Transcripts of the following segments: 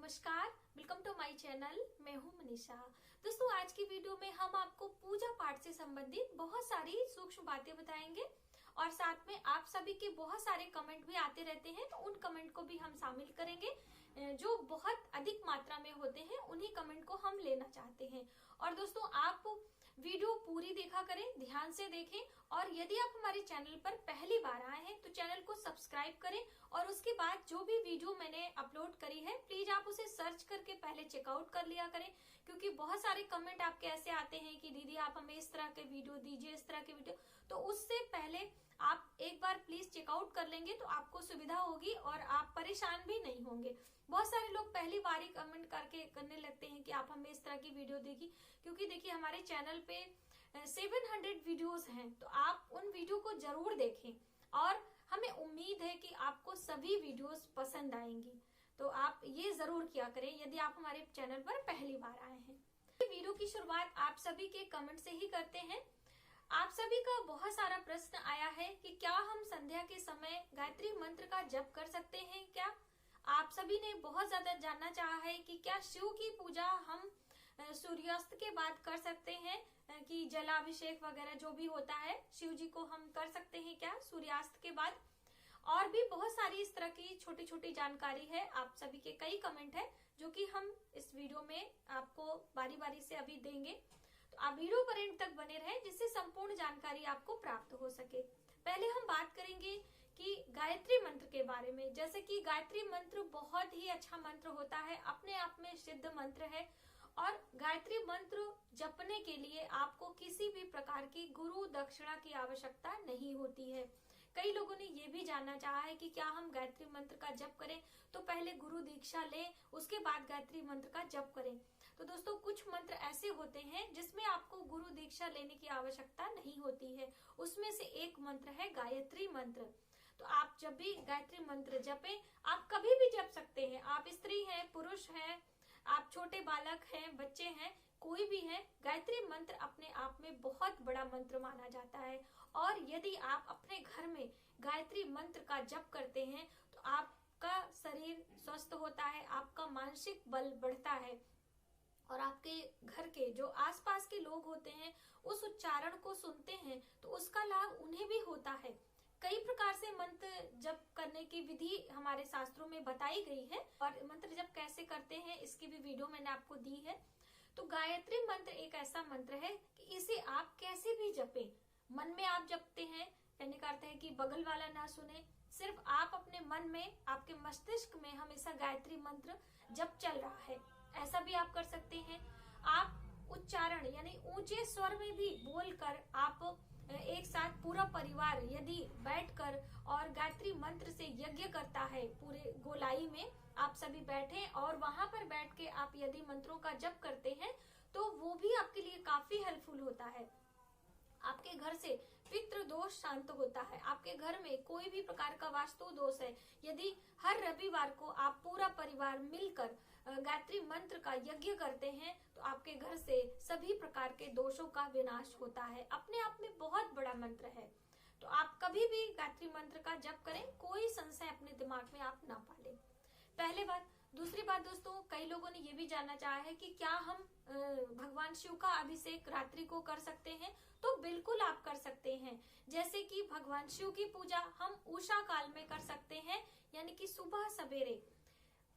नमस्कार, welcome to my channel. मैं हूं मनीषा। दोस्तों, आज की वीडियो में हम आपको पूजा पाठ से संबंधित बहुत सारी सूक्ष्म बातें बताएंगे और साथ में आप सभी के बहुत सारे कमेंट भी आते रहते हैं, तो उन कमेंट को भी हम शामिल करेंगे। जो बहुत अधिक मात्रा में होते हैं उन्हीं कमेंट को हम लेना चाहते हैं। और दोस्तों, आप वीडियो पूरी देखा करें, ध्यान से देखें और यदि आप हमारे चैनल पर पहली बार आए हैं तो चैनल को सब्सक्राइब करें और उसके बाद जो भी वीडियो मैंने अपलोड करी है प्लीज आप उसे सर्च करके पहले चेकआउट कर लिया करें, क्योंकि बहुत सारे कमेंट आपके ऐसे आते हैं कि दीदी आप हमें इस तरह के वीडियो दीजिए, इस तरह के वीडियो। तो उससे पहले आप एक बार प्लीज चेकआउट कर लेंगे तो आपको सुविधा होगी और आप परेशान भी नहीं होंगे। बहुत सारे लोग पहली बार ही कमेंट करने लगते हैं कि आप हमें इस तरह की वीडियो देखिए, क्योंकि देखिए हमारे चैनल पे 700 वीडियोस हैं, तो आप उन वीडियो को जरूर देखें और हमें उम्मीद है कि आपको सभी वीडियोस पसंद आएंगी। तो आप ये जरूर किया करें यदि आप हमारे चैनल पर पहली बार आए हैं। वीडियो की शुरुआत आप सभी के कमेंट से ही करते हैं। आप सभी का बहुत सारा प्रश्न आया है कि क्या हम संध्या के समय गायत्री मंत्र का जप कर सकते हैं क्या? आप सभी ने बहुत ज्यादा जानना चाहा है कि क्या शिव की पूजा हम सूर्यास्त के बाद कर सकते हैं, कि जलाभिषेक वगैरह जो भी होता है शिव जी को हम कर सकते हैं क्या सूर्यास्त के बाद? और भी बहुत सारी इस तरह की छोटी छोटी जानकारी है। आप सभी के कई कमेंट है जो कि हम इस वीडियो में आपको बारी बारी से अभी देंगे, तो आप वीडियो पर एंड तक बने रहें जिससे संपूर्ण जानकारी आपको प्राप्त हो सके। पहले हम बात करेंगे कि गायत्री मंत्र के बारे में। जैसे कि गायत्री मंत्र बहुत ही अच्छा मंत्र होता है, अपने आप में सिद्ध मंत्र है और गायत्री मंत्र जपने के लिए आपको किसी भी प्रकार की गुरु दक्षिणा की आवश्यकता नहीं होती है। कई लोगों ने ये भी जानना चाहा है कि क्या हम गायत्री मंत्र का जप करें तो पहले गुरु दीक्षा लें, उसके बाद गायत्री मंत्र का जप करें। तो दोस्तों, कुछ मंत्र ऐसे होते हैं जिसमें आपको गुरु दीक्षा लेने की आवश्यकता नहीं होती है। उसमें से एक मंत्र है गायत्री मंत्र। तो आप जब भी गायत्री मंत्र जपें, आप कभी भी जप सकते हैं। आप स्त्री हैं, पुरुष हैं, आप छोटे बालक हैं, बच्चे हैं, कोई भी है, गायत्री मंत्र अपने आप में बहुत बड़ा मंत्र माना जाता है। और यदि आप अपने घर में गायत्री मंत्र का जप करते हैं तो आपका शरीर स्वस्थ होता है, आपका मानसिक बल बढ़ता है और आपके घर के जो आसपास के लोग होते हैं उस उच्चारण को सुनते हैं तो उसका लाभ उन्हें भी होता है। कई प्रकार से मंत्र जप करने की विधि हमारे शास्त्रों में बताई गई है और मंत्र जप कैसे करते हैं इसकी भी वीडियो मैंने आपको दी है। तो गायत्री मंत्र एक ऐसा मंत्र है कि इसे आप कैसे भी जपें, मन में आप जपते हैं, कहने का अर्थ है कि बगल वाला ना सुने, सिर्फ आप अपने मन में, आपके मस्तिष्क में हमेशा गायत्री मंत्र जप चल रहा है, ऐसा भी आप कर सकते हैं। आप उच्चारण यानी ऊंचे स्वर में भी बोलकर आप एक साथ पूरा परिवार यदि बैठकर और गायत्री मंत्र से यज्ञ करता है, पूरे गोलाई में आप सभी बैठे और वहां पर बैठ के आप यदि मंत्रों का जप करते हैं तो वो भी आपके लिए काफी हेल्पफुल होता है। आपके घर से पितृ दोष शांत होता है। आपके घर में कोई भी प्रकार का वास्तु दोष है, यदि हर रविवार को आप पूरा परिवार मिलकर गायत्री मंत्र का यज्ञ करते हैं तो आपके घर से सभी प्रकार के दोषों का विनाश होता है। अपने आप में बहुत बड़ा मंत्र है, तो आप कभी भी गायत्री मंत्र का जप करें, कोई संशय अपने दिमाग में आप ना पालें। पहले बात। दूसरी बात दोस्तों, कई लोगों ने ये भी जानना चाहा है कि क्या हम भगवान शिव का अभिषेक रात्रि को कर सकते हैं? तो बिल्कुल आप कर सकते हैं। जैसे कि भगवान शिव की पूजा हम उषा काल में कर सकते हैं, यानी कि सुबह सवेरे।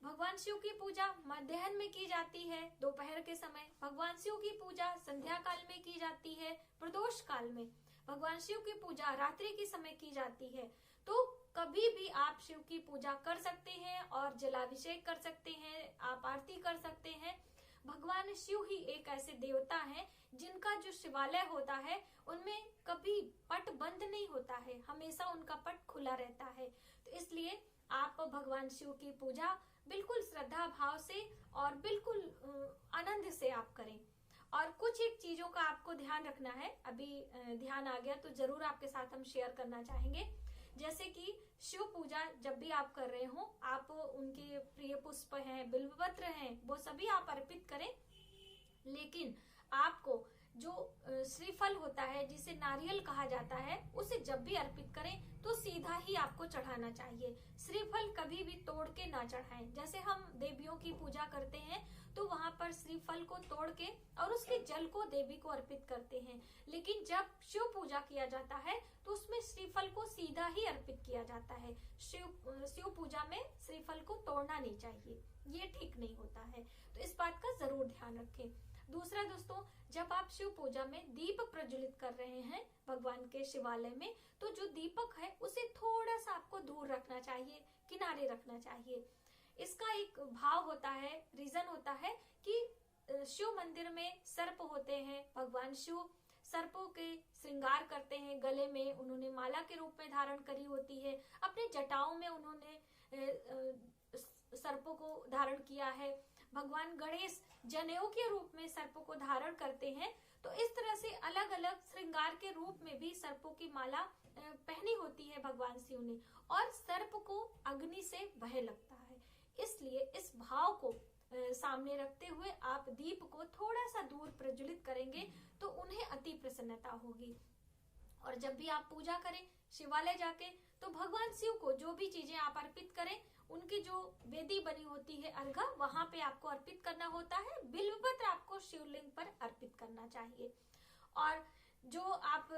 भगवान शिव की पूजा मध्याह्न में की जाती है, दोपहर के समय। भगवान शिव की पूजा संध्या काल में की जाती है, प्रदोष काल में। भगवान शिव की पूजा रात्रि के समय की जाती है। तो कभी भी आप शिव की पूजा कर सकते हैं और जलाभिषेक कर सकते हैं, आप आरती कर सकते हैं। भगवान शिव ही एक ऐसे देवता हैं जिनका जो शिवालय होता है उनमें कभी पट बंद नहीं होता है, हमेशा उनका पट खुला रहता है। तो इसलिए आप भगवान शिव की पूजा बिल्कुल श्रद्धा भाव से और बिल्कुल आनंद से आप करें। और कुछ एक चीजों का आपको ध्यान रखना है, अभी ध्यान आ गया तो जरूर आपके साथ हम शेयर करना चाहेंगे। जैसे कि शिव पूजा जब भी आप कर रहे हो, आप उनके प्रिय पुष्प हैं, बिल्वपत्र हैं, वो सभी आप अर्पित करें, लेकिन आपको जो श्रीफल होता है जिसे नारियल कहा जाता है, उसे जब भी अर्पित करें तो सीधा ही आपको चढ़ाना चाहिए। श्रीफल कभी भी तोड़ के ना चढ़ाएं। जैसे हम देवियों की पूजा करते हैं तो वहां पर श्रीफल को तोड़ के और उसके जल को देवी को अर्पित करते हैं, लेकिन जब शिव पूजा किया जाता है तो उसमें श्रीफल को सीधा ही अर्पित किया जाता है। शिव पूजा में श्रीफल को तोड़ना नहीं चाहिए, ये ठीक नहीं होता है, तो इस बात का जरूर ध्यान रखें। दूसरा दोस्तों, जब आप शिव पूजा में दीप प्रज्वलित कर रहे हैं भगवान के शिवालय में, तो जो दीपक है उसे थोड़ा सा आपको दूर रखना चाहिए, किनारे रखना चाहिए। इसका एक भाव होता है, रीजन होता है कि शिव मंदिर में सर्प होते हैं, भगवान शिव सर्पों के श्रृंगार करते हैं, गले में उन्होंने माला के रूप में धारण करी होती है, अपने जटाओं में उन्होंने सर्पों को धारण किया है, भगवान गणेश जनेऊ के रूप में सर्पों को धारण करते हैं। तो इस तरह से अलग अलग श्रृंगार के रूप में भी सर्पों की माला पहनी होती है भगवान शिव ने, और सर्प को अग्नि से भय लगता है, इसलिए इस भाव को सामने रखते हुए आप दीप को थोड़ा सा दूर प्रज्वलित करेंगे तो उन्हें अति प्रसन्नता होगी। और जब भी आप पूजा करें शिवालय जाके, तो भगवान शिव को जो भी चीजें आप अर्पित करें, उनकी जो वेदी बनी होती है अर्घा, वहां पे आपको अर्पित करना होता है। बिल्वपत्र आपको शिवलिंग पर अर्पित करना चाहिए। और जो आप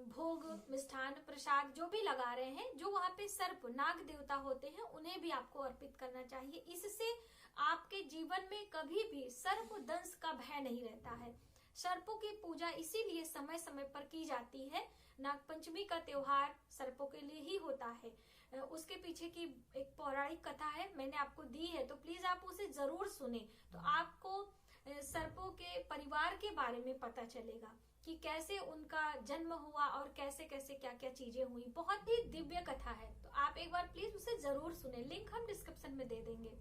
भोग, मिष्ठान, प्रसाद जो भी लगा रहे हैं, जो वहां पे सर्प नाग देवता होते हैं, उन्हें भी आपको अर्पित करना चाहिए। इससे आपके जीवन में कभी भी सर्प दंश का भय नहीं रहता है। सर्पों की पूजा इसीलिए समय समय पर की जाती है। नागपंचमी का त्योहार सर्पों के लिए ही होता है। उसके पीछे की एक पौराणिक कथा है, मैंने आपको दी है, तो प्लीज आप उसे जरूर सुने, तो आपको सर्पों के परिवार के बारे में पता चलेगा कि कैसे उनका जन्म हुआ और कैसे कैसे क्या क्या चीजें हुई। बहुत ही दिव्य कथा है, तो आप एक बार प्लीज उसे जरूर सुने, लिंक हम डिस्क्रिप्शन में दे देंगे।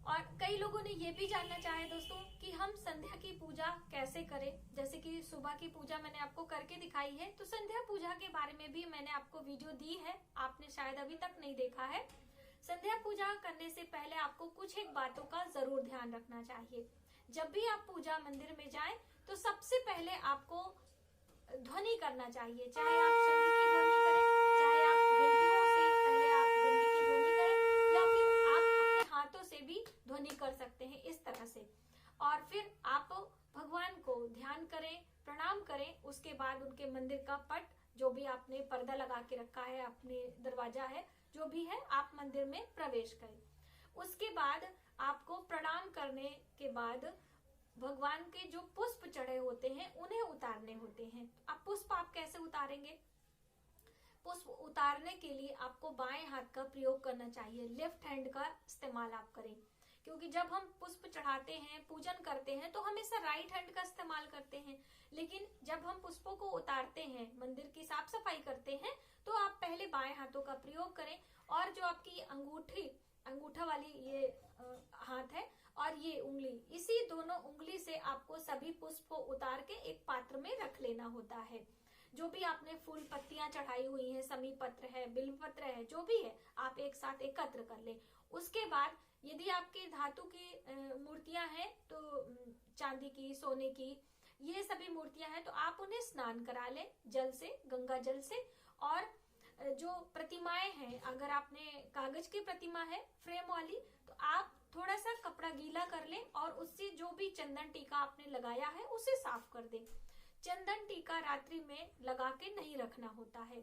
और कई लोगों ने ये भी जानना चाहे दोस्तों कि हम संध्या की पूजा कैसे करें। जैसे कि सुबह की पूजा मैंने आपको करके दिखाई है, तो संध्या पूजा के बारे में भी मैंने आपको वीडियो दी है, आपने शायद अभी तक नहीं देखा है। संध्या पूजा करने से पहले आपको कुछ एक बातों का जरूर ध्यान रखना चाहिए। जब भी आप पूजा मंदिर में जाएं, तो सबसे पहले आपको ध्वनि करना चाहिए, चाहे आप शंख की ध्वनि करें, चाहे आप घंटियों से पहले आप घंटी की ध्वनि करें, या फिर आप अपने हाथों से भी ध्वनि कर सकते हैं इस तरह से। और फिर आप भगवान को ध्यान करें, प्रणाम करें, उसके बाद उनके मंदिर का पट, जो भी आपने पर्दा लगा के रखा है, अपने दरवाजा है, जो भी है, आप मंदिर में प्रवेश करें। उसके बाद आपको प्रणाम करने के बाद भगवान के जो पुष्प चढ़े होते हैं उन्हें उतारने होते हैं। अब पुष्प आप कैसे उतारेंगे? पुष्प उतारने के लिए आपको बाएं हाथ का प्रयोग करना चाहिए, लेफ्ट हैंड का इस्तेमाल आप करें, क्योंकि जब हम पुष्प चढ़ाते हैं, पूजन करते हैं, तो हमेशा राइट हैंड का इस्तेमाल करते हैं, लेकिन जब हम पुष्पों को उतारते हैं, मंदिर की साफ सफाई करते हैं, तो आप पहले बाएं हाथों का प्रयोग करें। और जो आपकी अंगूठा वाली ये हाथ है और ये उंगली, इसी दोनों उंगली से आपको सभी पुष्प को उतार के एक पात्र में रख लेना होता है। जो भी आपने फूल पत्तियां चढ़ाई हुई हैं, समी पत्र है, बिल्व पत्र है, जो भी है, आप एक साथ एकत्र कर लें। उसके बाद यदि आपके धातु की मूर्तियां हैं, तो चांदी की, सोने की, ये सभी मूर्तियां हैं, तो आप उन्हें स्नान करा लें जल से, गंगा जल से। और जो प्रतिमाएं हैं, अगर आपने कागज की प्रतिमा है फ्रेम वाली, तो आप थोड़ा सा कपड़ा गीला कर लें और उससे जो भी चंदन टीका आपने लगाया है उसे साफ कर दें। चंदन टीका रात्रि में लगा के नहीं रखना होता है।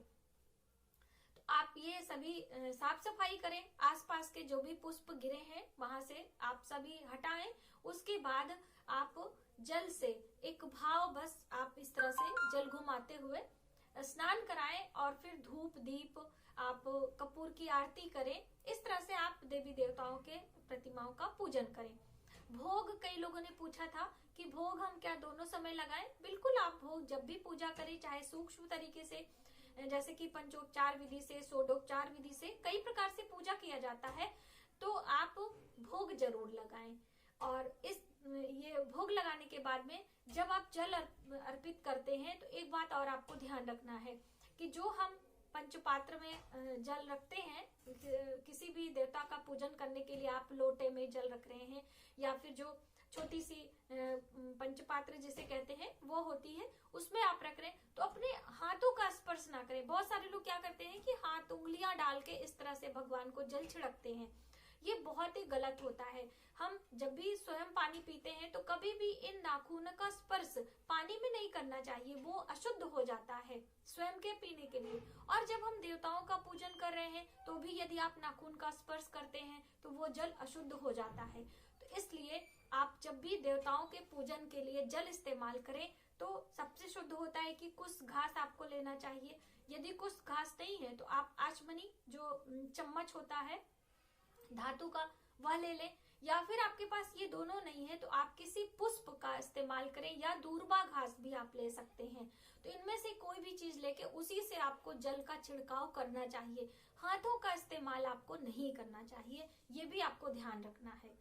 तो आप ये सभी साफ सफाई करें, आसपास के जो भी पुष्प गिरे हैं वहां से आप सभी हटाएं। उसके बाद आप जल से एक भाव, बस आप इस तरह से जल घुमाते हुए स्नान कराएं और फिर धूप दीप, आप कपूर की आरती करें। इस तरह से आप देवी देवताओं के प्रतिमाओं का पूजन करें। भोग, कई लोगों ने पूछा था कि भोग हम क्या दोनों समय लगाएं? बिल्कुल, आप भोग जब भी पूजा करें, चाहे सूक्ष्म तरीके से, जैसे कि पंचोपचार विधि से, षोडोपचार विधि से, कई प्रकार से पूजा किया जाता है, तो आप भोग जरूर लगाएं। और ये भोग लगाने के बाद में जब आप जल अर्पित करते हैं, तो एक बात और आपको ध्यान रखना है कि जो हम पंचपात्र में जल रखते हैं, किसी भी देवता का पूजन करने के लिए आप लोटे में जल रख रहे हैं, या फिर जो छोटी सी पंचपात्र जिसे कहते हैं वो होती है, उसमें आप रख रहे हैं तो अपने हाथों का स्पर्श ना करें। बहुत सारे लोग क्या करते हैं कि हाथ उंगलियां डाल के इस तरह से भगवान को जल छिड़कते हैं, ये बहुत ही गलत होता है। हम जब भी स्वयं पानी पीते हैं तो कभी भी इन नाखून का स्पर्श पानी में नहीं करना चाहिए, वो अशुद्ध हो जाता है स्वयं के पीने के लिए। और जब हम देवताओं का पूजन कर रहे हैं तो भी यदि आप नाखून का स्पर्श करते हैं तो वो जल अशुद्ध हो जाता है। तो इसलिए आप जब भी देवताओं के पूजन के लिए जल इस्तेमाल करें तो सबसे शुद्ध होता है कि कुश घास आपको लेना चाहिए। यदि कुश घास नहीं है तो आप आचमनी जो चम्मच होता है धातु का वह ले लें, या फिर आपके पास ये दोनों नहीं है तो आप किसी पुष्प का इस्तेमाल करें, या दूर्वा घास भी आप ले सकते हैं। तो इनमें से कोई भी चीज लेके उसी से आपको जल का छिड़काव करना चाहिए, हाथों का इस्तेमाल आपको नहीं करना चाहिए, ये भी आपको ध्यान रखना है।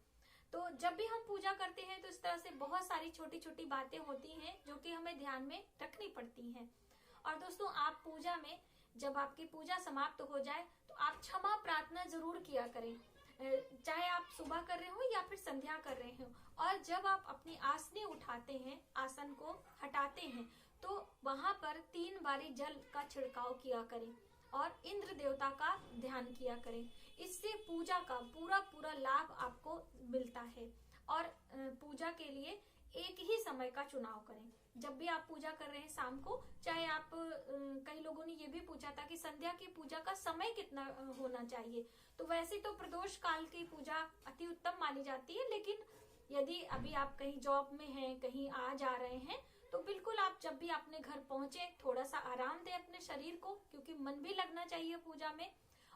तो जब भी हम पूजा करते हैं तो इस तरह से बहुत सारी छोटी छोटी बातें होती हैं जो कि हमें ध्यान में रखनी पड़ती हैं। और दोस्तों, आप पूजा में जब आपकी पूजा समाप्त हो जाए तो आप क्षमा प्रार्थना जरूर किया करें, चाहे आप सुबह कर रहे हो या फिर संध्या कर रहे हो। और जब आप अपनी आसनी उठाते हैं, आसन को हटाते हैं, तो वहां पर 3 बारी जल का छिड़काव किया करें और इंद्र देवता का ध्यान किया करें। इससे पूजा का पूरा लाभ आपको मिलता है। और पूजा के लिए एक ही समय का चुनाव करें। जब भी आप पूजा कर रहे हैं शाम को, चाहे आप कई लोगों ने ये भी पूछा था कि संध्या की पूजा का समय कितना होना चाहिए, तो वैसे तो प्रदोष काल की पूजा अति उत्तम मानी जाती है, लेकिन यदि अभी आप कहीं जॉब में हैं, कहीं आ जा रहे हैं, तो बिल्कुल आप जब भी अपने घर पहुंचे थोड़ा सा आराम दें अपने शरीर को, क्योंकि मन भी लगना चाहिए पूजा में।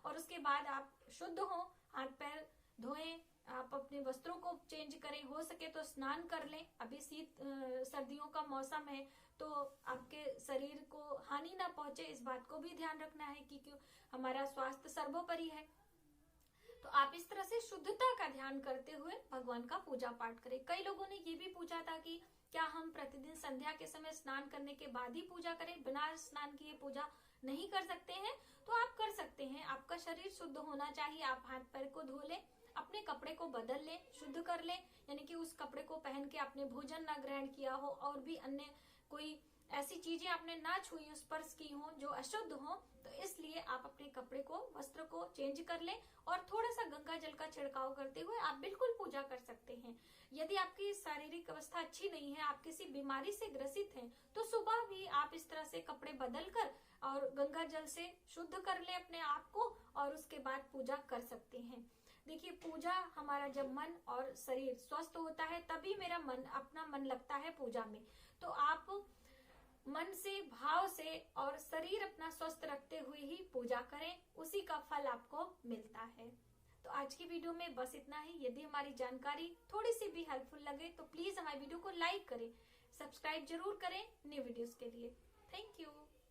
और उसके बाद आप शुद्ध हो, हाथ पैर धोएं, आप अपने वस्त्रों को चेंज करें, हो सके तो स्नान कर लें। अभी सर्दियों का मौसम है तो आपके शरीर को हानि ना पहुंचे, इस बात को भी ध्यान रखना है कि क्यों हमारा स्वास्थ्य सर्वोपरि है। तो आप इस तरह से शुद्धता का ध्यान करते हुए भगवान का पूजा पाठ करें। कई लोगों ने ये भी पूछा था कि क्या हम प्रतिदिन संध्या के समय स्नान करने के बाद ही पूजा करें, बिना स्नान किए पूजा नहीं कर सकते हैं? तो आप कर सकते हैं। आपका शरीर शुद्ध होना चाहिए। आप हाथ पैर को धो लें, अपने कपड़े को बदल लें, शुद्ध कर लें, यानी कि उस कपड़े को पहन के आपने भोजन ना ग्रहण किया हो और भी अन्य कोई ऐसी चीजें आपने ना छुई, स्पर्श की हो जो अशुद्ध हो, तो इसलिए आप अपने कपड़े को, वस्त्र को चेंज कर लें और थोड़ा सा गंगा जल का छिड़काव करते हुए आप बिल्कुल पूजा कर सकते हैं। यदि आपकी शारीरिक अवस्था अच्छी नहीं है, आप किसी बीमारी से ग्रसित हैं, तो सुबह भी आप इस तरह से कपड़े बदल कर और गंगा जल से शुद्ध कर ले अपने आप को और उसके बाद पूजा कर सकते हैं। देखिए, पूजा हमारा जब मन और शरीर स्वस्थ होता है तभी मेरा अपना मन लगता है पूजा में। तो आप मन से, भाव से और शरीर अपना स्वस्थ रखते हुए ही पूजा करें, उसी का फल आपको मिलता है। तो आज की वीडियो में बस इतना ही। यदि हमारी जानकारी थोड़ी सी भी हेल्पफुल लगे तो प्लीज हमारी वीडियो को लाइक करें, सब्सक्राइब जरूर करें न्यू वीडियोस के लिए। Thank you.